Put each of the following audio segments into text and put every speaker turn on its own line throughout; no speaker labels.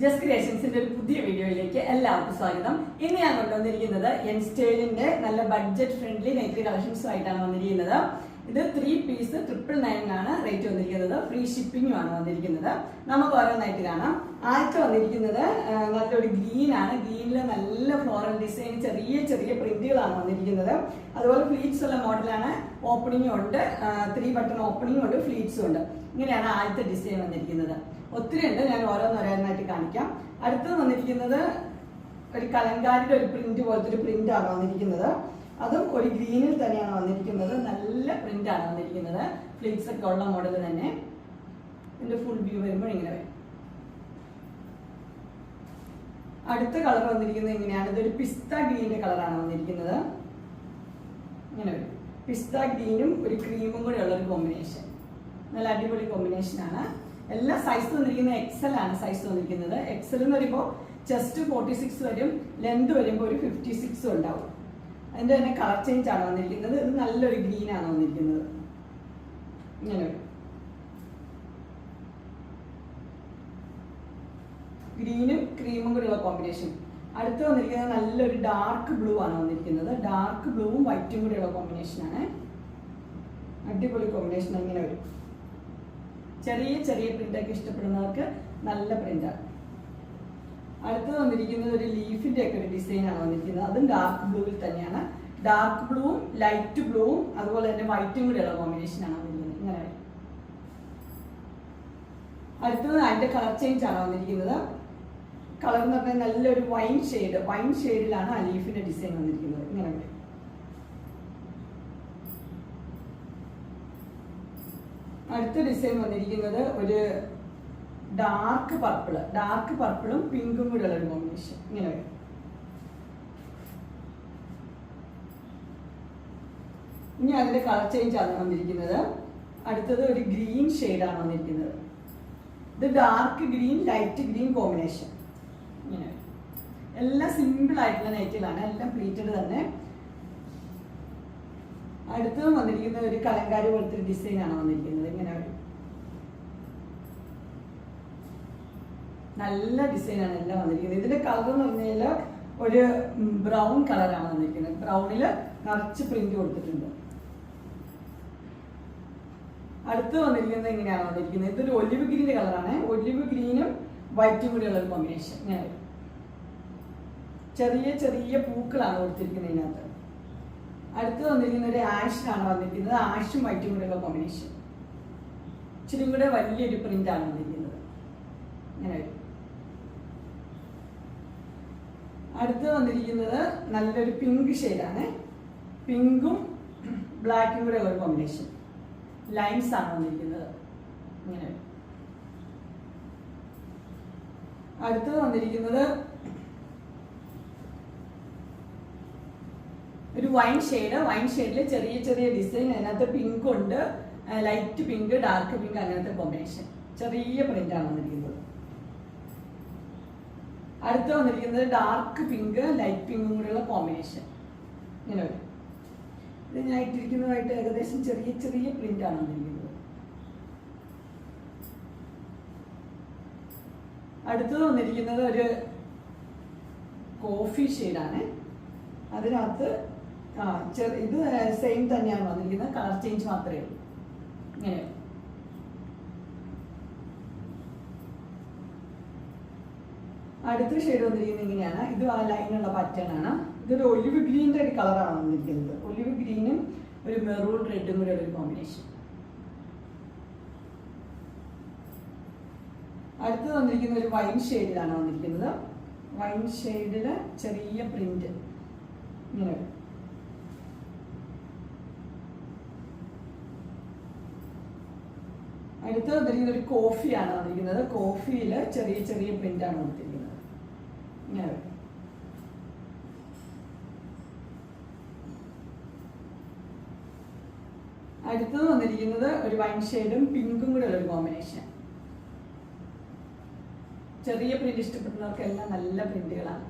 Just ക്രിയേഷൻസിന്റെ ഒരു പുതിയ വീഡിയോയിലേക്ക് എല്ലാവർക്കും സ്വാഗതം. ഇന്ന് ഞാൻ കൊണ്ടുവന്നിരിക്കുന്നത് എൻ സ്റ്റൈലിന്റെ നല്ല ബഡ്ജറ്റ് ഫ്രണ്ട്ലി നൈറ്റി കളക്ഷൻസും ആയിട്ടാണ് വന്നിരിക്കുന്നത്. ഇത് 3 പീസ് 999 ആണ് റേറ്റ് വന്നിരിക്കുന്നത്. ഫ്രീ ഷിപ്പിംഗും ആണ് വന്നിരിക്കുന്നത്. നമുക്ക് ഓരോന്നായിട്ട് കാണാം. ആദ്യത്തെ വന്നിരിക്കുന്നത് നല്ലൊരു ഗ്രീൻ ആണ്. ഗ്രീനിൽ നല്ല ഫ്ലോറൽ ഡിസൈൻ, ചെറിയ ചെറിയ പ്രിന്റുകളാണ് വന്നിരിക്കുന്നത്. അതുപോലെ ഫ്ലീറ്റ്സ് ഉള്ള മോഡലാണ്. ഓപ്പണിംഗും ഉണ്ട്, 3 ബട്ടൺ ഓപ്പണിംഗും ഉണ്ട്, ഫ്ലീറ്റ്സും ഉണ്ട്. ഇങ്ങനെയാണ് ആദ്യത്തെ ഡിസൈൻ വന്നിരിക്കുന്നത്. ഒത്തിരി ഉണ്ട്, ഞാൻ ഓരോന്നോരോന്നായിട്ട് കാണിക്കാം. അടുത്തത് വന്നിരിക്കുന്നത് ഒരു കലങ്കാരിയുടെ ഒരു പ്രിന്റ് പോലത്തെ ഒരു പ്രിന്റ് ആണ് വന്നിരിക്കുന്നത്. അതും ഒരു ഗ്രീനിൽ തന്നെയാണ് വന്നിരിക്കുന്നത്. നല്ല പ്രിന്റ് ആണ് വന്നിരിക്കുന്നത്. ഫ്ലീറ്റ്സ് ഒക്കെ ഉള്ള മോഡൽ തന്നെ. ഇതിന്റെ ഫുൾ വ്യൂ വരുമ്പോൾ ഇങ്ങനെ വരും. അടുത്ത കളർ വന്നിരിക്കുന്നത് ഇങ്ങനെയാണ്. ഇതൊരു പിസ്ത ഗ്രീനിന്റെ കളറാണ് വന്നിരിക്കുന്നത്. ഇങ്ങനെ വരും. പിസ്ത ഗ്രീനും ഒരു ക്രീമും കൂടെ ഉള്ള ഒരു കോമ്പിനേഷൻ. നല്ല അടിപൊളി കോമ്പിനേഷൻ ആണ്. എല്ലാ സൈസ് വന്നിരിക്കുന്നത് എക്സൽ ആണ്. സൈസ് വന്നിരിക്കുന്നത് എക്സൽ എന്ന് പറയുമ്പോൾ ചെസ്റ്റ് 46 വരും, ലെന്ത് വരുമ്പോൾ ഒരു 56 ഉണ്ടാവും. അതിന്റെ തന്നെ കളർ ചേഞ്ച് ആണ് വന്നിരിക്കുന്നത്. ഇത് നല്ലൊരു ഗ്രീൻ ആണ് വന്നിരിക്കുന്നത്. ഇങ്ങനെ വരും. ഗ്രീനും ക്രീമും കൂടെയുള്ള കോമ്പിനേഷൻ. അടുത്ത് വന്നിരിക്കുന്നത് നല്ലൊരു ഡാർക്ക് ബ്ലൂ ആണ് വന്നിരിക്കുന്നത്. ഡാർക്ക് ബ്ലൂവും വൈറ്റും കൂടെയുള്ള കോമ്പിനേഷൻ ആണ്. അടിപൊളി കോമ്പിനേഷൻ. ഇങ്ങനെ വരും. ചെറിയ ചെറിയ പ്രിന്റൊക്കെ ഇഷ്ടപ്പെടുന്നവർക്ക് നല്ല പ്രിന്റാണ്. അടുത്തത് വന്നിരിക്കുന്നത് ഒരു ലീഫിന്റെ ഒക്കെ ഒരു ഡിസൈൻ ആണ് വന്നിരിക്കുന്നത്. അതും ഡാർക്ക് ബ്ലൂവിൽ തന്നെയാണ്. ഡാർക്ക് ബ്ലൂവും ലൈറ്റ് ബ്ലൂവും അതുപോലെ തന്നെ വൈറ്റും കൂടെയുള്ള കോമ്പിനേഷൻ ആണ് വന്നിരിക്കുന്നത്. ഇങ്ങനെ അടുത്തത് അതിന്റെ കളർ ചേഞ്ച് ആണ് വന്നിരിക്കുന്നത്. കളർ എന്ന് പറഞ്ഞാൽ നല്ലൊരു വൈൻ ഷെയ്ഡിലാണ് ആ ലീഫിന്റെ ഡിസൈൻ വന്നിരിക്കുന്നത്. ഇങ്ങനെ അടുത്ത ഡിസൈൻ വന്നിരിക്കുന്നത് ഒരു ഡാർക്ക് പർപ്പിളും പിങ്കും കൂടെ ഉള്ള ഒരു കോമ്പിനേഷൻ. ഇങ്ങനെ വരും. ഇനി അതിന്റെ കളർ ചേഞ്ച് ആണ് വന്നിരിക്കുന്നത്. അടുത്തത് ഒരു ഗ്രീൻ ഷെയ്ഡാണ് വന്നിരിക്കുന്നത്. ഇത് dark green light green combination. ഇങ്ങനെ എല്ലാം സിമ്പിൾ ആയിട്ടുള്ള നൈറ്റികളാണ്. എല്ലാം പ്ലീറ്റഡ് തന്നെ. അടുത്തത് വന്നിരിക്കുന്നത് ഒരു കലങ്കാരി പോലത്തെ ഒരു ഡിസൈൻ ആണ് വന്നിരിക്കുന്നത്. ഇങ്ങനെ നല്ല ഡിസൈനാണ് എല്ലാം വന്നിരിക്കുന്നത്. ഇതിന്റെ കളർ എന്ന് പറഞ്ഞാൽ ഒരു ബ്രൗൺ കളറാണ് വന്നിരിക്കുന്നത്. ബ്രൗണിൽ നിറച്ച് പ്രിന്റ് കൊടുത്തിട്ടുണ്ട്. അടുത്ത് വന്നിരിക്കുന്നത് ഇങ്ങനെയാണ് വന്നിരിക്കുന്നത്. ഇതൊരു ഒലിവ് ഗ്രീന്റെ കളറാണ്. ഒലിവ് ഗ്രീനും വൈറ്റും കൂടിയുള്ള ഒരു കോമ്പിനേഷൻ. ഇങ്ങനെ ചെറിയ ചെറിയ പൂക്കളാണ് കൊടുത്തിരിക്കുന്നത് ഇതിനകത്ത്. അടുത്ത് വന്നിരിക്കുന്ന ഒരു ആഷിനാണ് വന്നിരിക്കുന്നത്. ആഷും വൈറ്റും കൂടെയുള്ള കോമ്പിനേഷൻ. ഇച്ചിരി കൂടെ വലിയൊരു പ്രിന്റ് ആണ് വന്നിരിക്കുന്നത്. ഇങ്ങനെ അടുത്ത് വന്നിരിക്കുന്നത് നല്ലൊരു പിങ്ക് ഷെയ്ഡാണ്. പിങ്കും ബ്ലാക്കും കൂടെ ഉള്ള ഒരു കോമ്പിനേഷൻ. ലൈൻസ് ആണ് വന്നിരിക്കുന്നത്. ഇങ്ങനെ അടുത്ത് വന്നിരിക്കുന്നത് ഒരു വൈൻ ഷെയ്ഡിൽ ചെറിയ ചെറിയ ഡിസൈൻ. അതിനകത്ത് പിങ്ക് ഉണ്ട്, ലൈറ്റ് പിങ്ക്, ഡാർക്ക് പിങ്ക്, അങ്ങനത്തെ കോമ്പിനേഷൻ. ചെറിയ പ്രിന്റ് ആണ് വന്നിരിക്കുന്നത്. അടുത്ത് വന്നിരിക്കുന്നത് ഡാർക്ക് പിങ്ക് ലൈറ്റ് പിങ്കും കൂടെയുള്ള കോമ്പിനേഷൻ. ഇങ്ങനെ വരും. ഇത് ഞാൻ ഇട്ടിരിക്കുന്നതായിട്ട് ഏകദേശം ചെറിയ ചെറിയ പ്രിന്റ് ആണ് വന്നിരിക്കുന്നത്. അടുത്തത് വന്നിരിക്കുന്നത് ഒരു കോഫി ഷെയ്ഡാണ്. അതിനകത്ത് ഇത് സെയിം തന്നെയാണ് വന്നിരിക്കുന്നത്. കളർ ചേഞ്ച് മാത്രമേ ഉള്ളൂ. ഇങ്ങനെ അടുത്ത ഷെയ്ഡ് വന്നിരിക്കുന്നത് ഇങ്ങനെയാണ്. ഇത് ആ ലൈനുള്ള പാറ്റേൺ ആണ്. ഇതൊരു ഒലിവ് ഗ്രീനിന്റെ ഒരു കളറാണ് വന്നിരിക്കുന്നത്. ഒലിവ് ഗ്രീനും ഒരു മെറൂൺ റെഡും കൂടെ ഒരു കോമ്പിനേഷൻ. അടുത്ത് വന്നിരിക്കുന്ന ഒരു വൈൻ ഷെയ്ഡിലാണ് വന്നിരിക്കുന്നത്. വൈൻ ഷെയ്ഡില് ചെറിയ പ്രിന്റ്. ഇങ്ങനെ അടുത്ത് വന്നിരിക്കുന്ന ഒരു കോഫിയാണ് വന്നിരിക്കുന്നത്. കോഫിയിൽ ചെറിയ ചെറിയ പ്രിന്റ് ആണ് വന്നിരിക്കുന്നത്. ഇങ്ങനെ അടുത്തത് വന്നിരിക്കുന്നത് ഒരു വൈൻ ഷെയ്ഡും പിങ്കും കൂടെ ഉള്ള ഒരു കോമ്പിനേഷൻ. ചെറിയ പ്രിന്റ് ഇഷ്ടപ്പെടുന്നവർക്കെല്ലാം നല്ല പ്രിന്റുകളാണ്.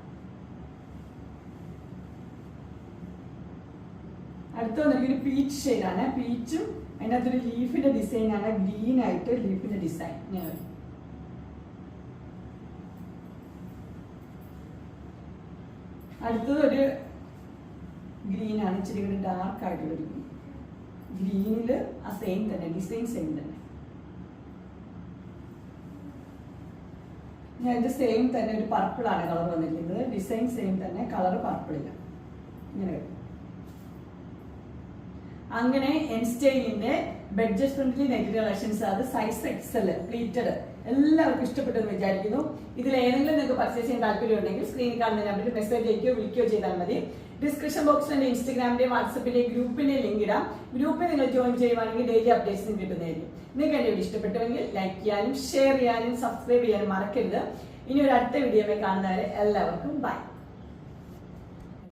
അടുത്ത വന്നിരിക്കുന്നത് പീച്ച് ഷെയ്ഡാണ്. പീച്ചും അതിനകത്തൊരു ലീഫിന്റെ ഡിസൈൻ ആണ്. ഗ്രീൻ ആയിട്ട് ലീഫിന്റെ ഡിസൈൻ. അടുത്തത് ഒരു ഗ്രീനാണ്, ഇച്ചിരി കൂടി ഡാർക്ക് ആയിട്ടുള്ള ഒരു ഗ്രീൻ. ഗ്രീനില് ആ സെയിം തന്നെ, ഡിസൈൻ സെയിം തന്നെ. ഞാൻ ഇത് സെയിം തന്നെ ഒരു പർപ്പിളാണ് കളർ വന്നിരിക്കുന്നത്. ഡിസൈൻ സെയിം തന്നെ, കളർ പർപ്പിളില്ല. ഇങ്ങനെ വരും. അങ്ങനെ എൻ സ്റ്റൈലിന്റെ ബഡ്ജറ്റ് ഫ്രണ്ട്ലി നെറ്റ് കളക്ഷൻസ്, അത് സൈസ് എക്സൽ പ്ലീറ്റഡ്, എല്ലാവർക്കും ഇഷ്ടപ്പെട്ടെന്ന് വിചാരിക്കുന്നു. ഇതിൽ ഏതെങ്കിലും നിങ്ങൾക്ക് പർച്ചേസ് ചെയ്യാൻ താല്പര്യം ഉണ്ടെങ്കിൽ സ്ക്രീനിൽ കാണുന്ന നമ്പറിൽ മെസ്സേജ് അയക്കുകയോ വിളിക്കുകയോ ചെയ്താൽ മതി. ഡിസ്ക്രിപ്ഷൻ ബോക്സിൽ എന്റെ ഇൻസ്റ്റാഗ്രാമിന്റെ വാട്സപ്പിന്റെ ഗ്രൂപ്പിന്റെ ലിങ്ക് ഇടാം. ഗ്രൂപ്പിൽ നിങ്ങൾ ജോയിൻ ചെയ്യുവാണെങ്കിൽ ഡെയിലി അപ്ഡേറ്റ്സും കിട്ടുന്നതായിരിക്കും. നിങ്ങൾക്ക് എന്റെ വീഡിയോ ഇഷ്ടപ്പെട്ടുവെങ്കിൽ ലൈക്ക് ചെയ്യാനും ഷെയർ ചെയ്യാനും സബ്സ്ക്രൈബ് ചെയ്യാനും മറക്കരുത്. ഇനി ഒരു അടുത്ത വീഡിയോയിൽ കാണുന്നവരെ എല്ലാവർക്കും ബൈ.